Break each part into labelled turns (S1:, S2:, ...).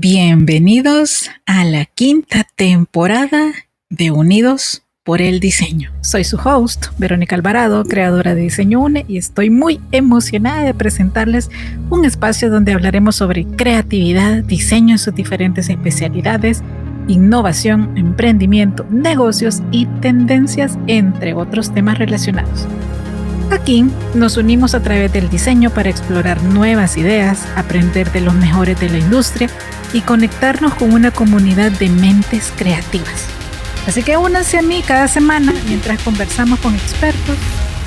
S1: Bienvenidos a la quinta temporada de Unidos por el Diseño. Soy su host, Verónica Alvarado, creadora de Diseño UNE, y estoy muy emocionada de presentarles un espacio donde hablaremos sobre creatividad, diseño en sus diferentes especialidades, innovación, emprendimiento, negocios y tendencias, entre otros temas relacionados. Aquí nos unimos a través del diseño para explorar nuevas ideas, aprender de los mejores de la industria y conectarnos con una comunidad de mentes creativas. Así que únanse a mí cada semana mientras conversamos con expertos,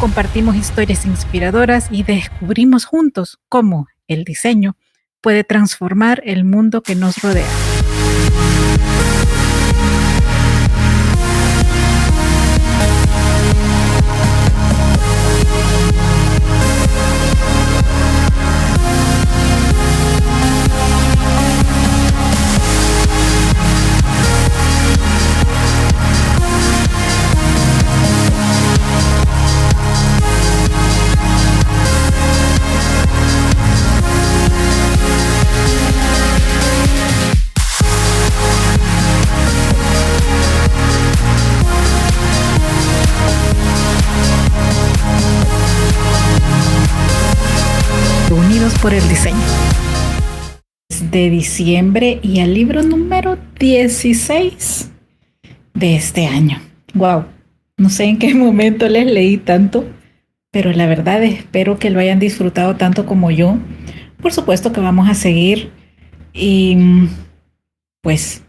S1: compartimos historias inspiradoras y descubrimos juntos cómo el diseño puede transformar el mundo que nos rodea. Unidos por el Diseño. De diciembre y al libro número 16 de este año. Wow, no sé en qué momento les leí tanto, pero la verdad espero que lo hayan disfrutado tanto como yo. Por supuesto que vamos a seguir y pues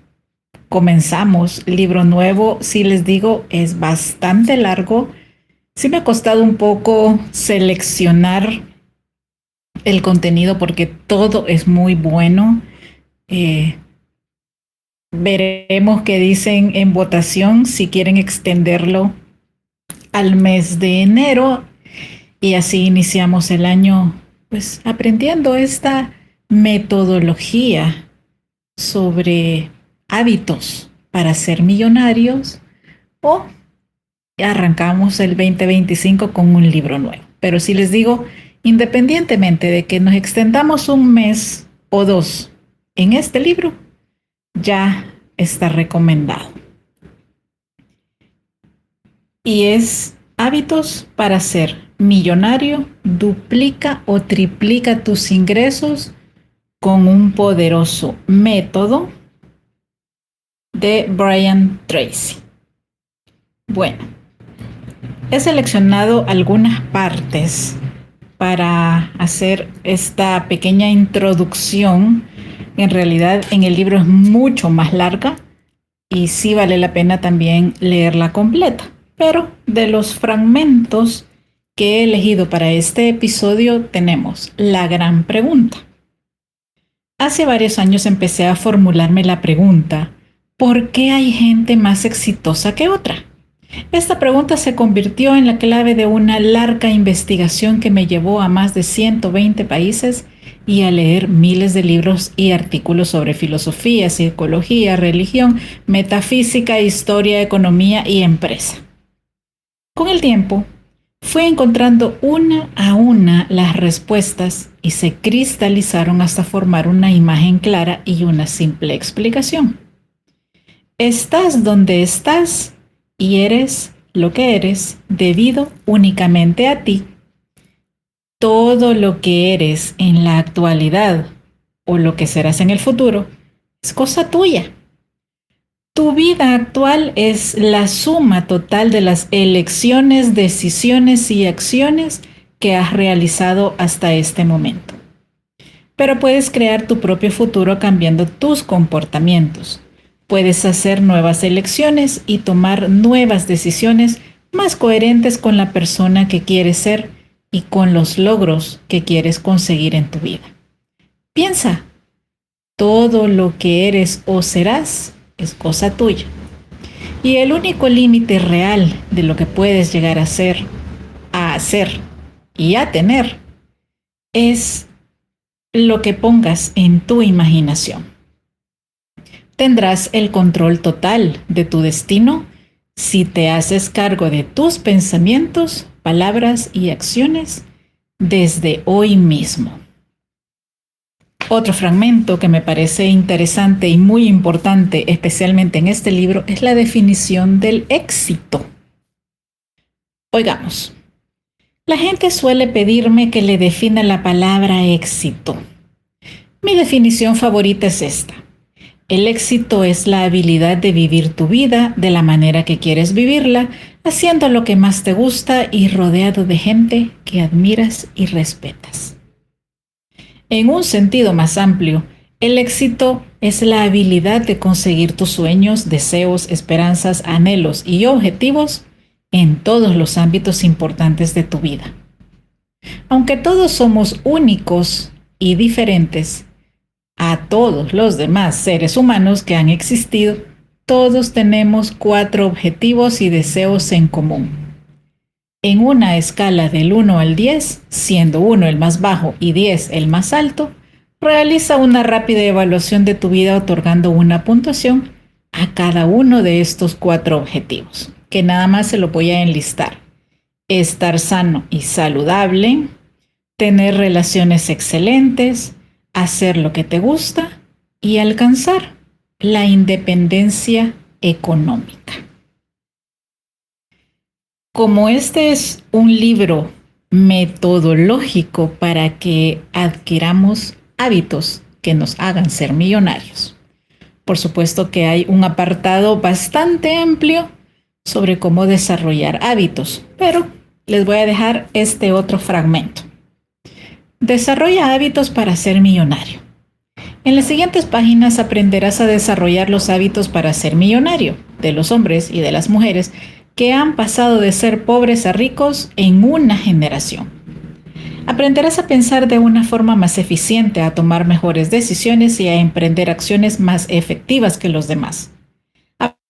S1: comenzamos. Libro nuevo, si les digo, es bastante largo. Sí me ha costado un poco seleccionar el contenido porque todo es muy bueno. Veremos qué dicen en votación si quieren extenderlo al mes de enero y así iniciamos el año pues aprendiendo esta metodología sobre hábitos para ser millonarios, o arrancamos el 2025 con un libro nuevo. Pero si les digo, independientemente de que nos extendamos un mes o dos en este libro, ya está recomendado. Y es Hábitos para ser millonario, duplica o triplica tus ingresos con un poderoso método, de Brian Tracy. Bueno, he seleccionado algunas partes para hacer esta pequeña introducción. En realidad en el libro es mucho más larga y sí vale la pena también leerla completa. Pero de los fragmentos que he elegido para este episodio tenemos la gran pregunta. Hace varios años empecé a formularme la pregunta, ¿por qué hay gente más exitosa que otra? Esta pregunta se convirtió en la clave de una larga investigación que me llevó a más de 120 países y a leer miles de libros y artículos sobre filosofía, psicología, religión, metafísica, historia, economía y empresa. Con el tiempo, fui encontrando una a una las respuestas y se cristalizaron hasta formar una imagen clara y una simple explicación. Estás donde estás y eres lo que eres debido únicamente a ti. Todo lo que eres en la actualidad o lo que serás en el futuro es cosa tuya. Tu vida actual es la suma total de las elecciones, decisiones y acciones que has realizado hasta este momento. Pero puedes crear tu propio futuro cambiando tus comportamientos. Puedes hacer nuevas elecciones y tomar nuevas decisiones más coherentes con la persona que quieres ser y con los logros que quieres conseguir en tu vida. Piensa, todo lo que eres o serás es cosa tuya. Y el único límite real de lo que puedes llegar a ser, a hacer y a tener es lo que pongas en tu imaginación. Tendrás el control total de tu destino si te haces cargo de tus pensamientos, palabras y acciones desde hoy mismo. Otro fragmento que me parece interesante y muy importante, especialmente en este libro, es la definición del éxito. Oigamos, la gente suele pedirme que le defina la palabra éxito. Mi definición favorita es esta. El éxito es la habilidad de vivir tu vida de la manera que quieres vivirla, haciendo lo que más te gusta y rodeado de gente que admiras y respetas. En un sentido más amplio, el éxito es la habilidad de conseguir tus sueños, deseos, esperanzas, anhelos y objetivos en todos los ámbitos importantes de tu vida. Aunque todos somos únicos y diferentes a todos los demás seres humanos que han existido, todos tenemos 4 objetivos y deseos en común. En una escala del 1 al 10, siendo 1 el más bajo y 10 el más alto, realiza una rápida evaluación de tu vida otorgando una puntuación a cada uno de estos 4 objetivos, que nada más se lo voy a enlistar. Estar sano y saludable, tener relaciones excelentes, hacer lo que te gusta y alcanzar la independencia económica. Como este es un libro metodológico para que adquiramos hábitos que nos hagan ser millonarios, por supuesto que hay un apartado bastante amplio sobre cómo desarrollar hábitos, pero les voy a dejar este otro fragmento. Desarrolla hábitos para ser millonario. En las siguientes páginas aprenderás a desarrollar los hábitos para ser millonario de los hombres y de las mujeres que han pasado de ser pobres a ricos en una generación. Aprenderás a pensar de una forma más eficiente, a tomar mejores decisiones y a emprender acciones más efectivas que los demás.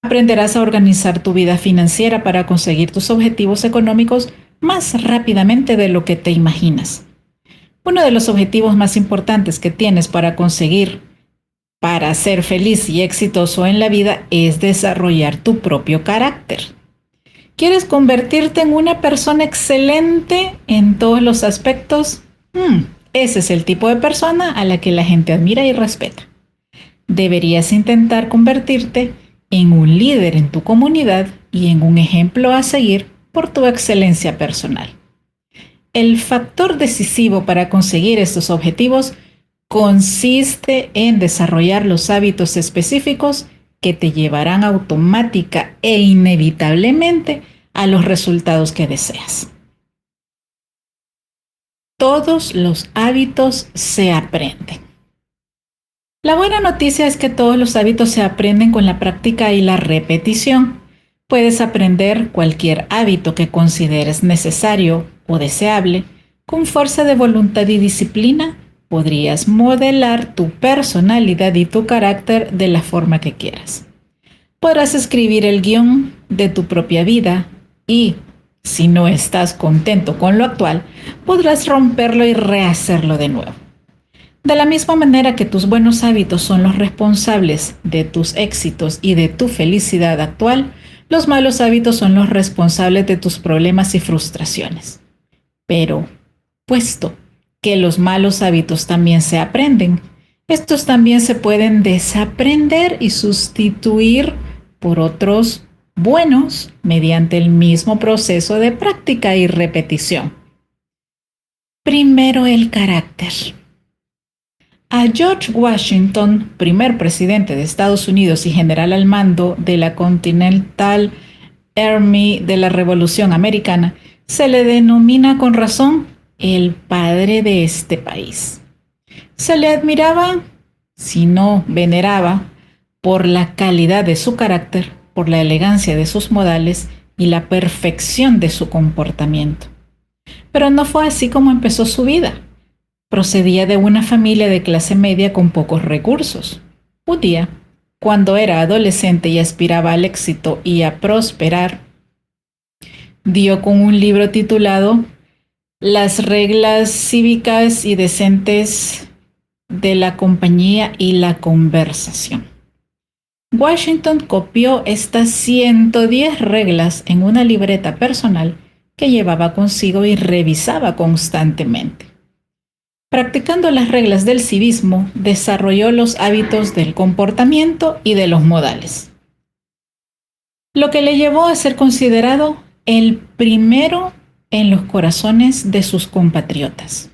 S1: Aprenderás a organizar tu vida financiera para conseguir tus objetivos económicos más rápidamente de lo que te imaginas. Uno de los objetivos más importantes que tienes para ser feliz y exitoso en la vida es desarrollar tu propio carácter. ¿Quieres convertirte en una persona excelente en todos los aspectos? Ese es el tipo de persona a la que la gente admira y respeta. Deberías intentar convertirte en un líder en tu comunidad y en un ejemplo a seguir por tu excelencia personal. El factor decisivo para conseguir estos objetivos consiste en desarrollar los hábitos específicos que te llevarán automática e inevitablemente a los resultados que deseas. Todos los hábitos se aprenden. La buena noticia es que todos los hábitos se aprenden con la práctica y la repetición. Puedes aprender cualquier hábito que consideres necesario o deseable. Con fuerza de voluntad y disciplina, podrías modelar tu personalidad y tu carácter de la forma que quieras. Podrás escribir el guión de tu propia vida y, si no estás contento con lo actual, podrás romperlo y rehacerlo de nuevo. De la misma manera que tus buenos hábitos son los responsables de tus éxitos y de tu felicidad actual, los malos hábitos son los responsables de tus problemas y frustraciones. Pero, puesto que los malos hábitos también se aprenden, estos también se pueden desaprender y sustituir por otros buenos mediante el mismo proceso de práctica y repetición. Primero, el carácter. A George Washington, primer presidente de Estados Unidos y general al mando de la Continental Army de la Revolución Americana, se le denomina con razón el padre de este país. Se le admiraba, si no veneraba, por la calidad de su carácter, por la elegancia de sus modales y la perfección de su comportamiento. Pero no fue así como empezó su vida. Procedía de una familia de clase media con pocos recursos. Un día, cuando era adolescente y aspiraba al éxito y a prosperar, dio con un libro titulado Las reglas cívicas y decentes de la compañía y la conversación. Washington copió estas 110 reglas en una libreta personal que llevaba consigo y revisaba constantemente. Practicando las reglas del civismo, desarrolló los hábitos del comportamiento y de los modales, lo que le llevó a ser considerado el primero en los corazones de sus compatriotas.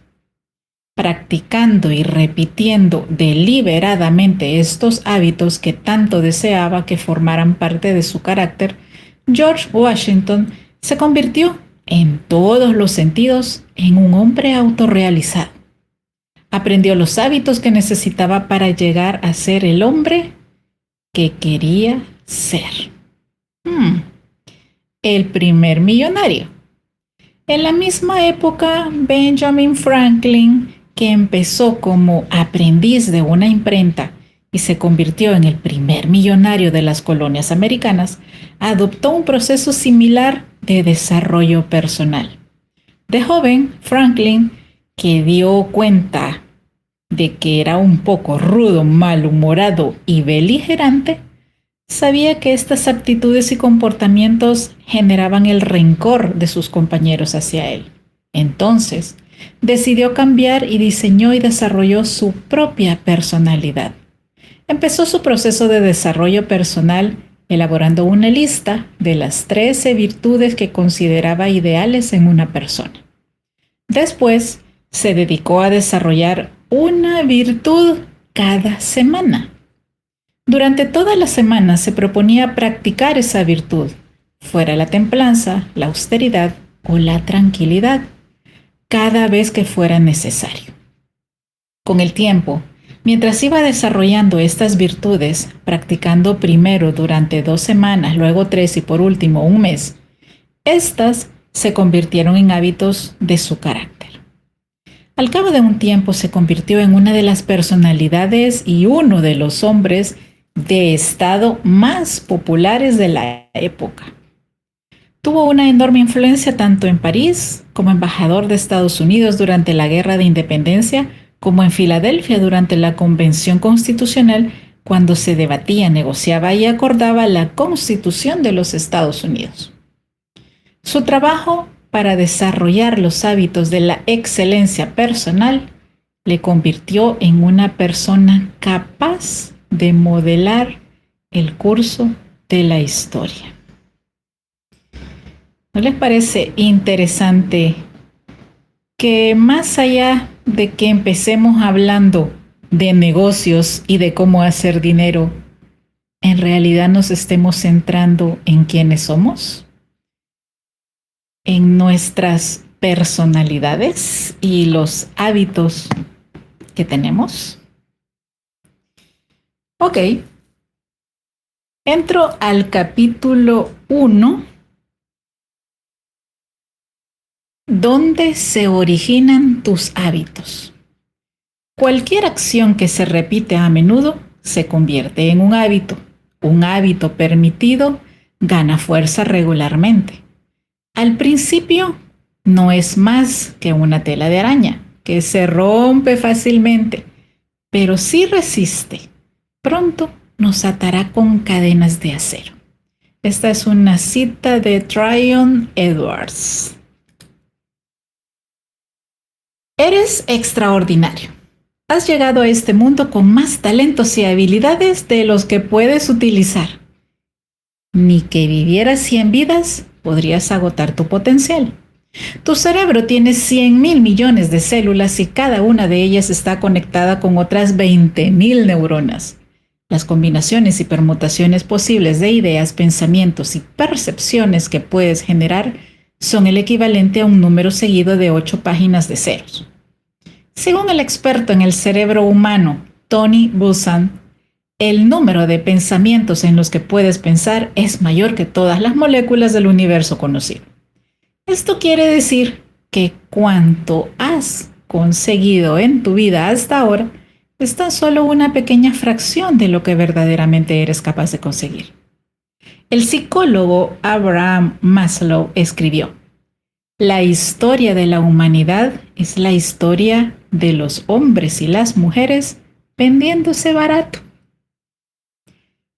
S1: Practicando y repitiendo deliberadamente estos hábitos que tanto deseaba que formaran parte de su carácter, George Washington se convirtió, en todos los sentidos, en un hombre autorrealizado. Aprendió los hábitos que necesitaba para llegar a ser el hombre que quería ser. El primer millonario. En la misma época, Benjamin Franklin, que empezó como aprendiz de una imprenta y se convirtió en el primer millonario de las colonias americanas, adoptó un proceso similar de desarrollo personal. De joven, Franklin, que dio cuenta de que era un poco rudo, malhumorado y beligerante, sabía que estas actitudes y comportamientos generaban el rencor de sus compañeros hacia él. Entonces, decidió cambiar y diseñó y desarrolló su propia personalidad. Empezó su proceso de desarrollo personal elaborando una lista de las 13 virtudes que consideraba ideales en una persona. Después, se dedicó a desarrollar una virtud cada semana. Durante toda la semana se proponía practicar esa virtud, fuera la templanza, la austeridad o la tranquilidad, cada vez que fuera necesario. Con el tiempo, mientras iba desarrollando estas virtudes, practicando primero durante 2 semanas, luego 3 y por último 1 mes, estas se convirtieron en hábitos de su carácter. Al cabo de un tiempo se convirtió en una de las personalidades y uno de los hombres de Estado más populares de la época. Tuvo una enorme influencia tanto en París como embajador de Estados Unidos durante la Guerra de Independencia, como en Filadelfia durante la Convención Constitucional, cuando se debatía, negociaba y acordaba la Constitución de los Estados Unidos. Su trabajo para desarrollar los hábitos de la excelencia personal le convirtió en una persona capaz de modelar el curso de la historia. ¿No les parece interesante que más allá de que empecemos hablando de negocios y de cómo hacer dinero, en realidad nos estemos centrando en quiénes somos, en nuestras personalidades y los hábitos que tenemos? Ok, entro al capítulo 1, ¿dónde se originan tus hábitos? Cualquier acción que se repite a menudo se convierte en un hábito. Un hábito permitido gana fuerza regularmente. Al principio no es más que una tela de araña que se rompe fácilmente, pero si resiste, pronto nos atará con cadenas de acero. Esta es una cita de Tryon Edwards. Eres extraordinario. Has llegado a este mundo con más talentos y habilidades de los que puedes utilizar. Ni que vivieras 100 vidas, podrías agotar tu potencial. Tu cerebro tiene 100.000 millones de células y cada una de ellas está conectada con otras 20.000 neuronas. Las combinaciones y permutaciones posibles de ideas, pensamientos y percepciones que puedes generar son el equivalente a un número seguido de 8 páginas de ceros. Según el experto en el cerebro humano, Tony Buzan, el número de pensamientos en los que puedes pensar es mayor que todas las moléculas del universo conocido. Esto quiere decir que cuanto has conseguido en tu vida hasta ahora es tan solo una pequeña fracción de lo que verdaderamente eres capaz de conseguir. El psicólogo Abraham Maslow escribió: la historia de la humanidad es la historia de los hombres y las mujeres vendiéndose barato.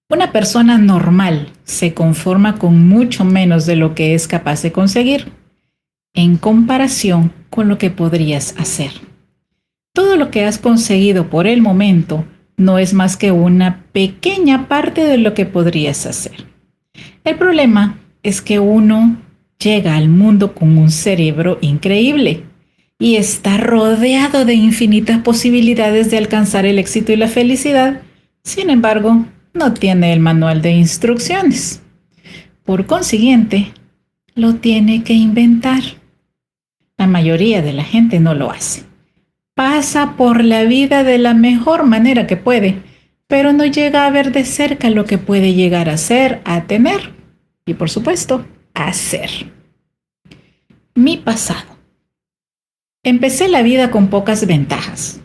S1: Una persona normal se conforma con mucho menos de lo que es capaz de conseguir, en comparación con lo que podrías hacer. Todo lo que has conseguido por el momento no es más que una pequeña parte de lo que podrías hacer. El problema es que uno llega al mundo con un cerebro increíble y está rodeado de infinitas posibilidades de alcanzar el éxito y la felicidad. Sin embargo, no tiene el manual de instrucciones. Por consiguiente, lo tiene que inventar. La mayoría de la gente no lo hace. Pasa por la vida de la mejor manera que puede, pero no llega a ver de cerca lo que puede llegar a ser, a tener y, por supuesto, a hacer. Mi pasado. Empecé la vida con pocas ventajas.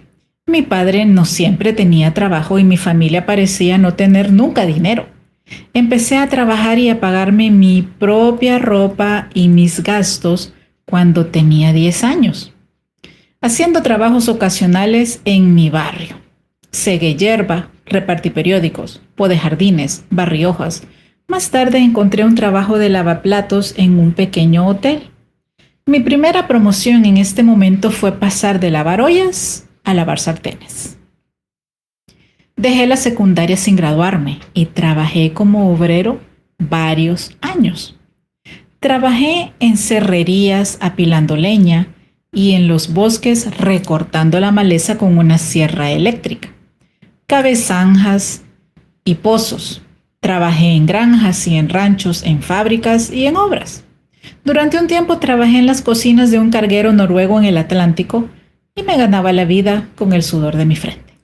S1: Mi padre no siempre tenía trabajo y mi familia parecía no tener nunca dinero. Empecé a trabajar y a pagarme mi propia ropa y mis gastos cuando tenía 10 años, haciendo trabajos ocasionales en mi barrio. Segué hierba, repartí periódicos, podé jardines, barrí hojas. Más tarde encontré un trabajo de lavaplatos en un pequeño hotel. Mi primera promoción en este momento fue pasar de lavar ollas a lavar sartenes. Dejé la secundaria sin graduarme y trabajé como obrero varios años. Trabajé en serrerías apilando leña y en los bosques recortando la maleza con una sierra eléctrica. Cavé zanjas y pozos. Trabajé en granjas y en ranchos, en fábricas y en obras. Durante un tiempo trabajé en las cocinas de un carguero noruego en el Atlántico y me ganaba la vida con el sudor de mi frente.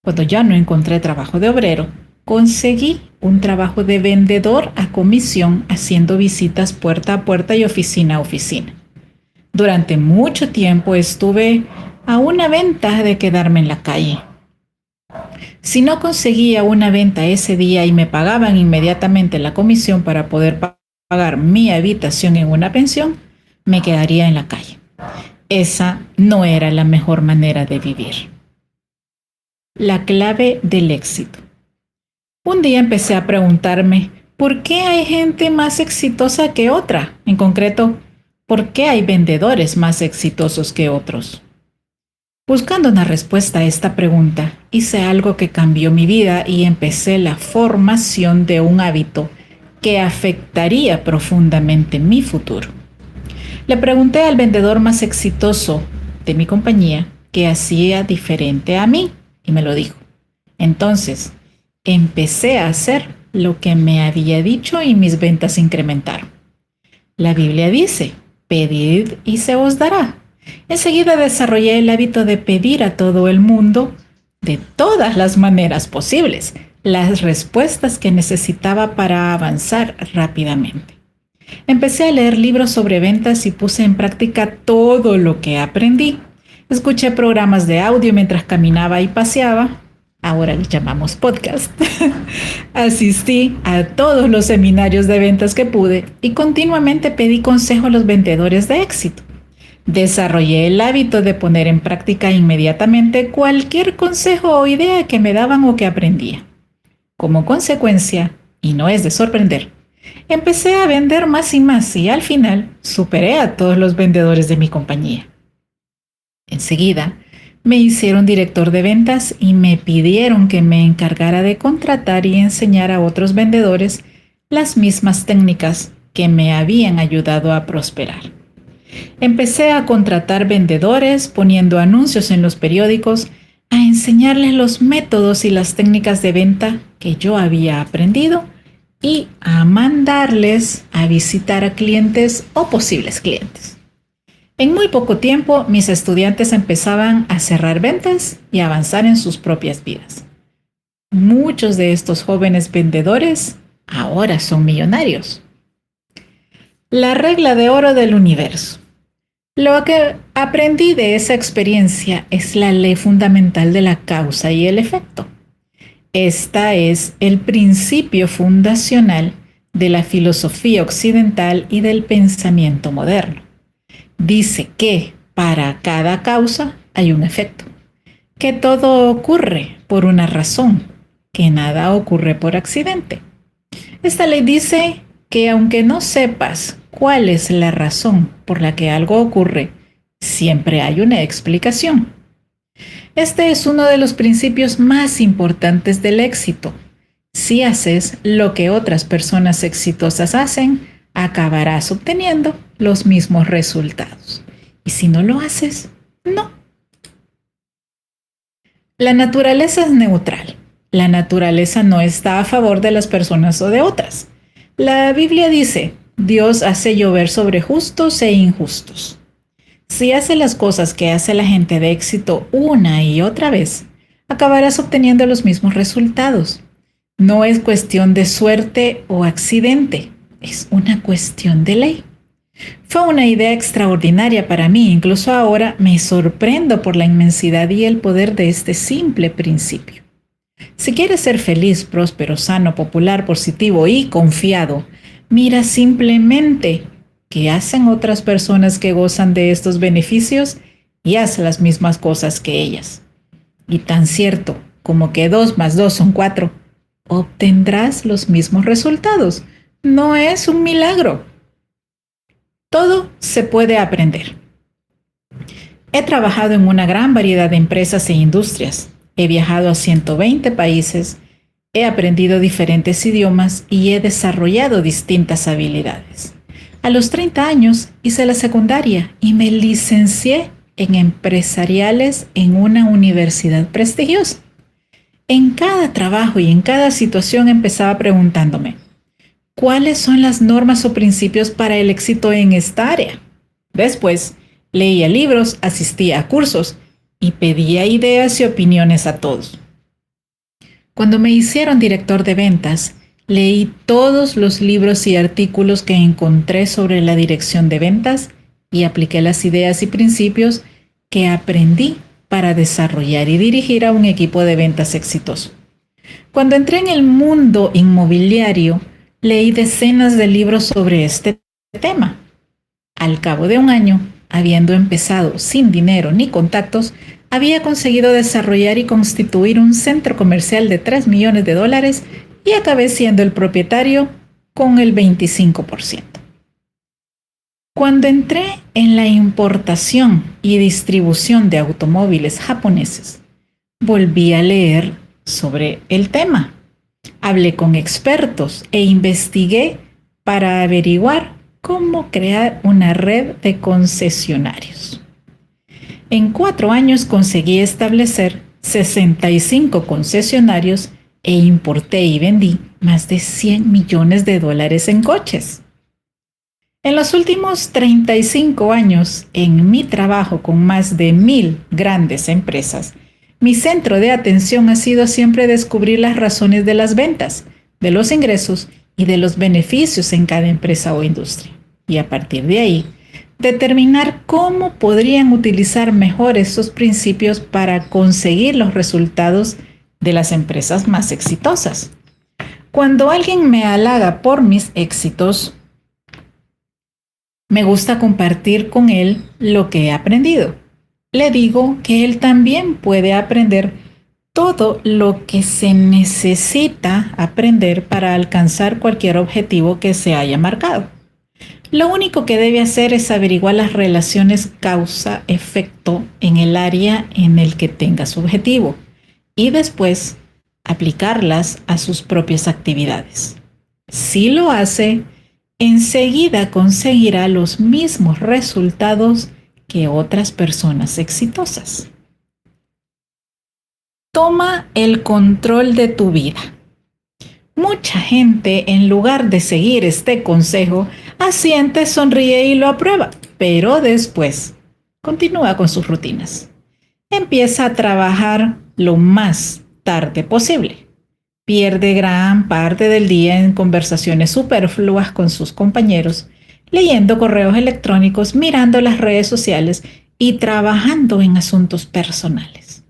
S1: Cuando ya no encontré trabajo de obrero, conseguí un trabajo de vendedor a comisión haciendo visitas puerta a puerta y oficina a oficina. Durante mucho tiempo estuve a una venta de quedarme en la calle. Si no conseguía una venta ese día y me pagaban inmediatamente la comisión para poder pagar mi habitación en una pensión, me quedaría en la calle. Esa no era la mejor manera de vivir. La clave del éxito. Un día empecé a preguntarme, ¿por qué hay gente más exitosa que otra? En concreto, ¿por qué hay vendedores más exitosos que otros? Buscando una respuesta a esta pregunta, hice algo que cambió mi vida y empecé la formación de un hábito que afectaría profundamente mi futuro. Le pregunté al vendedor más exitoso de mi compañía qué hacía diferente a mí y me lo dijo. Entonces, empecé a hacer lo que me había dicho y mis ventas incrementaron. La Biblia dice, pedid y se os dará. Enseguida desarrollé el hábito de pedir a todo el mundo, de todas las maneras posibles, las respuestas que necesitaba para avanzar rápidamente. Empecé a leer libros sobre ventas y puse en práctica todo lo que aprendí. Escuché programas de audio mientras caminaba y paseaba. Ahora les llamamos podcast. Asistí a todos los seminarios de ventas que pude y continuamente pedí consejo a los vendedores de éxito. Desarrollé el hábito de poner en práctica inmediatamente cualquier consejo o idea que me daban o que aprendía. Como consecuencia, y no es de sorprender, empecé a vender más y al final superé a todos los vendedores de mi compañía. Enseguida, me hicieron director de ventas y me pidieron que me encargara de contratar y enseñar a otros vendedores las mismas técnicas que me habían ayudado a prosperar. Empecé a contratar vendedores poniendo anuncios en los periódicos, a enseñarles los métodos y las técnicas de venta que yo había aprendido y a mandarles a visitar a clientes o posibles clientes. En muy poco tiempo, mis estudiantes empezaban a cerrar ventas y a avanzar en sus propias vidas. Muchos de estos jóvenes vendedores ahora son millonarios. La regla de oro del universo. Lo que aprendí de esa experiencia es la ley fundamental de la causa y el efecto. Esta es el principio fundacional de la filosofía occidental y del pensamiento moderno. Dice que para cada causa hay un efecto, que todo ocurre por una razón, que nada ocurre por accidente. Esta ley dice que aunque no sepas cuál es la razón por la que algo ocurre, siempre hay una explicación. Este es uno de los principios más importantes del éxito. Si haces lo que otras personas exitosas hacen, acabarás obteniendo los mismos resultados. Y si no lo haces, no. La naturaleza es neutral. La naturaleza no está a favor de las personas o de otras. La Biblia dice, Dios hace llover sobre justos e injustos. Si haces las cosas que hace la gente de éxito una y otra vez, acabarás obteniendo los mismos resultados. No es cuestión de suerte o accidente, es una cuestión de ley. Fue una idea extraordinaria para mí, incluso ahora me sorprendo por la inmensidad y el poder de este simple principio. Si quieres ser feliz, próspero, sano, popular, positivo y confiado, mira simplemente qué hacen otras personas que gozan de estos beneficios y haz las mismas cosas que ellas. Y tan cierto como que 2 más 2 son 4, obtendrás los mismos resultados. No es un milagro. Todo se puede aprender. He trabajado en una gran variedad de empresas e industrias. He viajado a 120 países, he aprendido diferentes idiomas y he desarrollado distintas habilidades. A los 30 años hice la secundaria y me licencié en empresariales en una universidad prestigiosa. En cada trabajo y en cada situación empezaba preguntándome, ¿cuáles son las normas o principios para el éxito en esta área? Después, leía libros, asistía a cursos y pedía ideas y opiniones a todos. Cuando me hicieron director de ventas, leí todos los libros y artículos que encontré sobre la dirección de ventas y apliqué las ideas y principios que aprendí para desarrollar y dirigir a un equipo de ventas exitoso. Cuando entré en el mundo inmobiliario, leí decenas de libros sobre este tema. Al cabo de un año, habiendo empezado sin dinero ni contactos, había conseguido desarrollar y constituir un centro comercial de $3 millones y acabé siendo el propietario con el 25%. Cuando entré en la importación y distribución de automóviles japoneses, volví a leer sobre el tema. Hablé con expertos e investigué para averiguar cómo crear una red de concesionarios. En 4 años conseguí establecer 65 concesionarios e importé y vendí más de $100 millones en coches. En los últimos 35 años, en mi trabajo con más de 1,000 grandes empresas, mi centro de atención ha sido siempre descubrir las razones de las ventas, de los ingresos y de los beneficios en cada empresa o industria. Y a partir de ahí, determinar cómo podrían utilizar mejor esos principios para conseguir los resultados de las empresas más exitosas. Cuando alguien me halaga por mis éxitos, me gusta compartir con él lo que he aprendido. Le digo que él también puede aprender todo lo que se necesita aprender para alcanzar cualquier objetivo que se haya marcado. Lo único que debe hacer es averiguar las relaciones causa-efecto en el área en el que tenga su objetivo y después aplicarlas a sus propias actividades. Si lo hace, enseguida conseguirá los mismos resultados que otras personas exitosas. Toma el control de tu vida. Mucha gente, en lugar de seguir este consejo, asiente, sonríe y lo aprueba, pero después continúa con sus rutinas. Empieza a trabajar lo más tarde posible. Pierde gran parte del día en conversaciones superfluas con sus compañeros, leyendo correos electrónicos, mirando las redes sociales y trabajando en asuntos personales.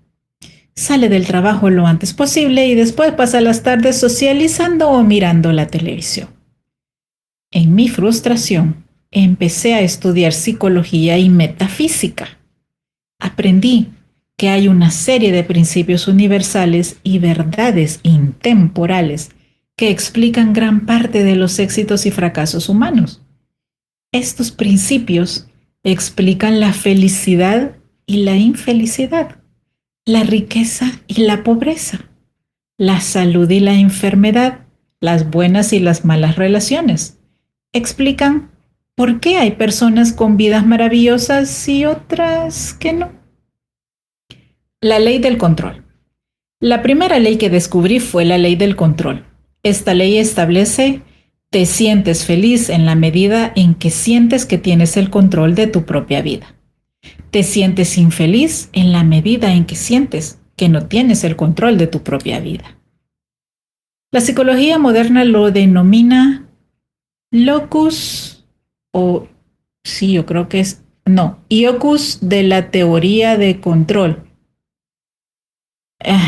S1: Sale del trabajo lo antes posible y después pasa las tardes socializando o mirando la televisión. En mi frustración, empecé a estudiar psicología y metafísica. Aprendí que hay una serie de principios universales y verdades intemporales que explican gran parte de los éxitos y fracasos humanos. Estos principios explican la felicidad y la infelicidad, la riqueza y la pobreza, la salud y la enfermedad, las buenas y las malas relaciones. Explican por qué hay personas con vidas maravillosas y otras que no. La ley del control. La primera ley que descubrí fue la ley del control. Esta ley establece: te sientes feliz en la medida en que sientes que tienes el control de tu propia vida. Te sientes infeliz en la medida en que sientes que no tienes el control de tu propia vida. La psicología moderna lo denomina locus yo creo que es, no, iocus de la teoría de control.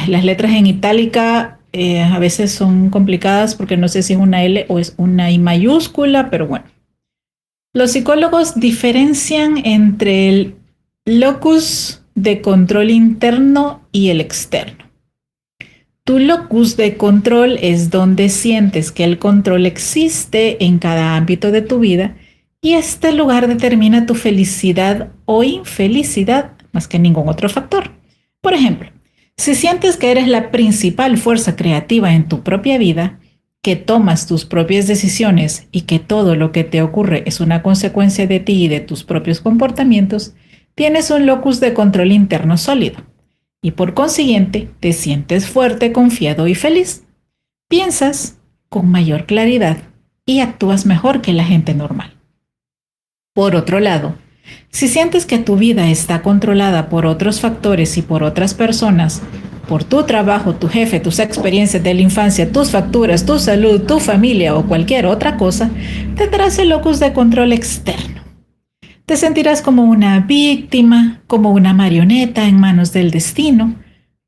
S1: Las letras en itálica a veces son complicadas porque no sé si es una L o es una I mayúscula, pero bueno. Los psicólogos diferencian entre el locus de control interno y el externo. Tu locus de control es donde sientes que el control existe en cada ámbito de tu vida y este lugar determina tu felicidad o infelicidad más que ningún otro factor. Por ejemplo, si sientes que eres la principal fuerza creativa en tu propia vida, que tomas tus propias decisiones y que todo lo que te ocurre es una consecuencia de ti y de tus propios comportamientos, tienes un locus de control interno sólido y por consiguiente te sientes fuerte, confiado y feliz. Piensas con mayor claridad y actúas mejor que la gente normal. Por otro lado, si sientes que tu vida está controlada por otros factores y por otras personas, por tu trabajo, tu jefe, tus experiencias de la infancia, tus facturas, tu salud, tu familia o cualquier otra cosa, tendrás el locus de control externo. Te sentirás como una víctima, como una marioneta en manos del destino.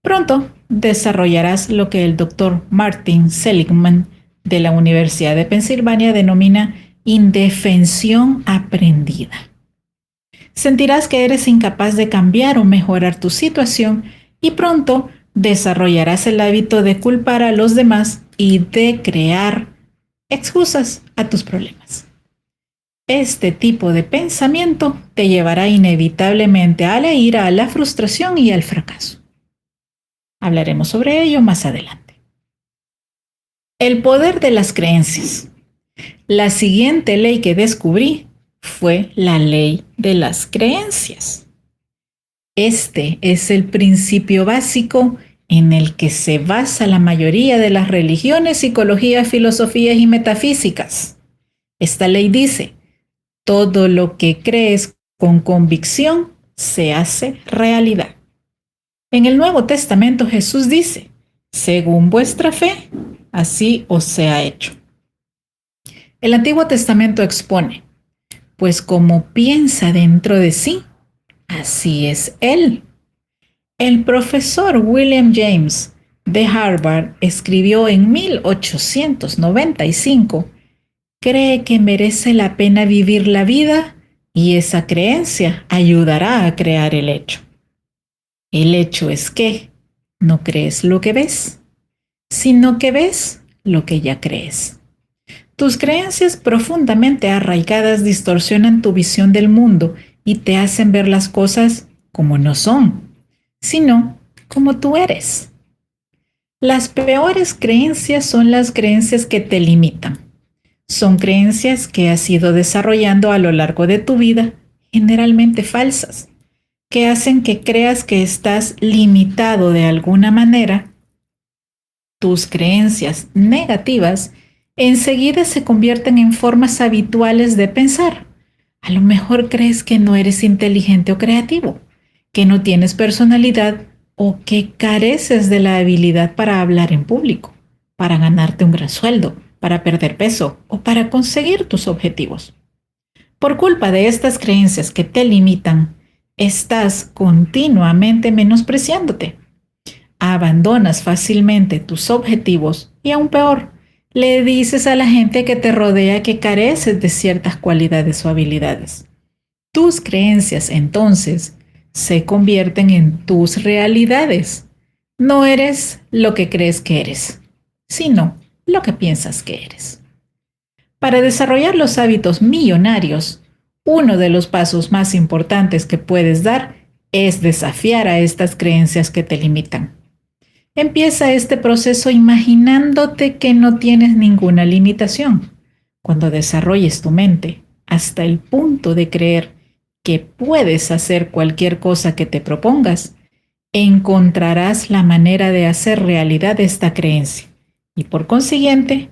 S1: Pronto desarrollarás lo que el doctor Martin Seligman de la Universidad de Pensilvania denomina indefensión aprendida. Sentirás que eres incapaz de cambiar o mejorar tu situación y pronto desarrollarás el hábito de culpar a los demás y de crear excusas a tus problemas. Este tipo de pensamiento te llevará inevitablemente a la ira, a la frustración y al fracaso. Hablaremos sobre ello más adelante. El poder de las creencias. La siguiente ley que descubrí fue la ley de las creencias. Este es el principio básico en el que se basa la mayoría de las religiones, psicologías, filosofías y metafísicas. Esta ley dice: todo lo que crees con convicción se hace realidad. En el Nuevo Testamento Jesús dice: según vuestra fe, así os sea hecho. El Antiguo Testamento expone: pues como piensa dentro de sí, así es él. El profesor William James de Harvard escribió en 1895: cree que merece la pena vivir la vida y esa creencia ayudará a crear el hecho. El hecho es que no crees lo que ves, sino que ves lo que ya crees. Tus creencias profundamente arraigadas distorsionan tu visión del mundo y te hacen ver las cosas como no son, sino como tú eres. Las peores creencias son las creencias que te limitan. Son creencias que has ido desarrollando a lo largo de tu vida, generalmente falsas, que hacen que creas que estás limitado de alguna manera. Tus creencias negativas enseguida se convierten en formas habituales de pensar. A lo mejor crees que no eres inteligente o creativo, que no tienes personalidad o que careces de la habilidad para hablar en público, para ganarte un gran sueldo, para perder peso o para conseguir tus objetivos. Por culpa de estas creencias que te limitan, estás continuamente menospreciándote. Abandonas fácilmente tus objetivos y aún peor, le dices a la gente que te rodea que careces de ciertas cualidades o habilidades. Tus creencias, entonces, se convierten en tus realidades. No eres lo que crees que eres, sino lo que piensas que eres. Para desarrollar los hábitos millonarios, uno de los pasos más importantes que puedes dar es desafiar a estas creencias que te limitan. Empieza este proceso imaginándote que no tienes ninguna limitación. Cuando desarrolles tu mente hasta el punto de creer que puedes hacer cualquier cosa que te propongas, encontrarás la manera de hacer realidad esta creencia y por consiguiente,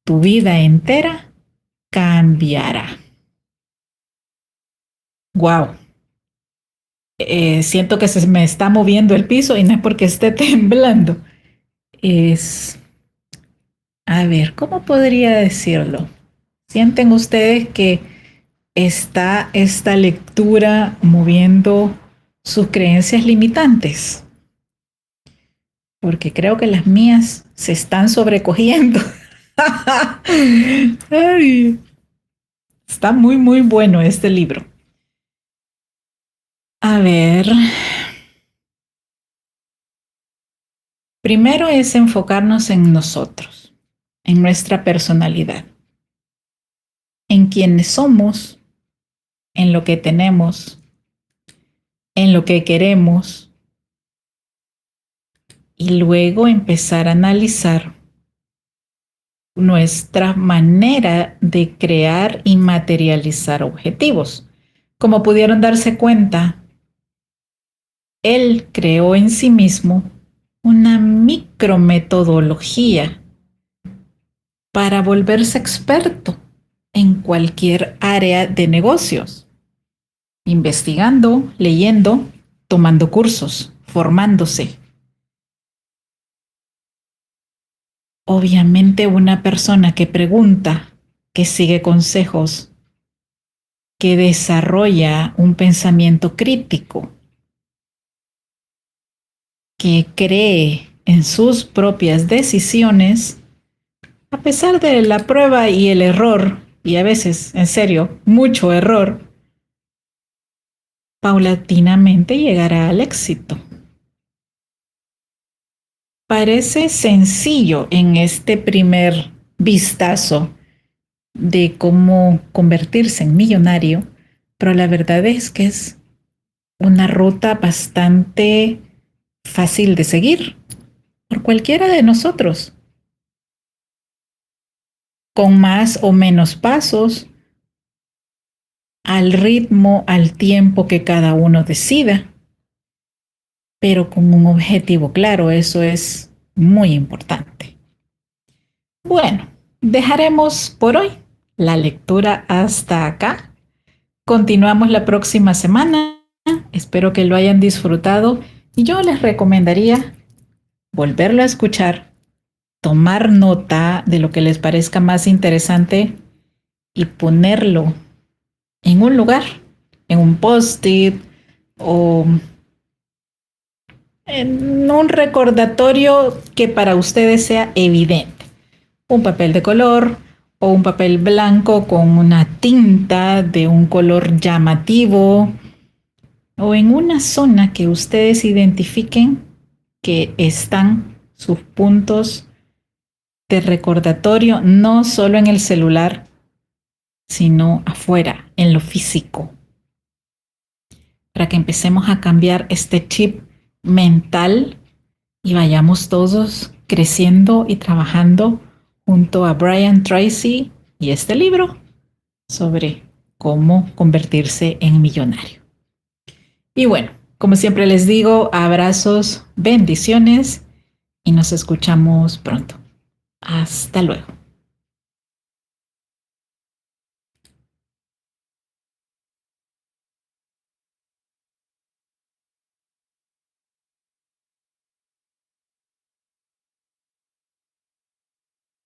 S1: tu vida entera cambiará. ¡Wow! Siento que se me está moviendo el piso y no es porque esté temblando. A ver, ¿cómo podría decirlo? ¿Sienten ustedes que está esta lectura moviendo sus creencias limitantes? Porque creo que las mías se están sobrecogiendo. Ay, está muy, muy bueno este libro. A ver. Primero es enfocarnos en nosotros, en nuestra personalidad, en quienes somos, en lo que tenemos, en lo que queremos, y luego empezar a analizar nuestra manera de crear y materializar objetivos. Como pudieron darse cuenta, él creó en sí mismo una micrometodología para volverse experto en cualquier área de negocios, investigando, leyendo, tomando cursos, formándose. Obviamente una persona que pregunta, que sigue consejos, que desarrolla un pensamiento crítico, que cree en sus propias decisiones, a pesar de la prueba y el error, y a veces, en serio, mucho error, paulatinamente llegará al éxito. Parece sencillo en este primer vistazo de cómo convertirse en millonario, pero la verdad es que es una ruta bastante fácil de seguir por cualquiera de nosotros, con más o menos pasos, al ritmo, al tiempo que cada uno decida, pero con un objetivo claro, eso es muy importante. Bueno, dejaremos por hoy la lectura hasta acá. Continuamos la próxima semana. Espero que lo hayan disfrutado y yo les recomendaría volverlo a escuchar, tomar nota de lo que les parezca más interesante y ponerlo en un lugar, en un post-it o en un recordatorio que para ustedes sea evidente. Un papel de color o un papel blanco con una tinta de un color llamativo o en una zona que ustedes identifiquen que están sus puntos de recordatorio, no solo en el celular, sino afuera, en lo físico, para que empecemos a cambiar este chip mental y vayamos todos creciendo y trabajando junto a Brian Tracy y este libro sobre cómo convertirse en millonario. Y bueno, como siempre les digo, abrazos, bendiciones y nos escuchamos pronto. Hasta luego.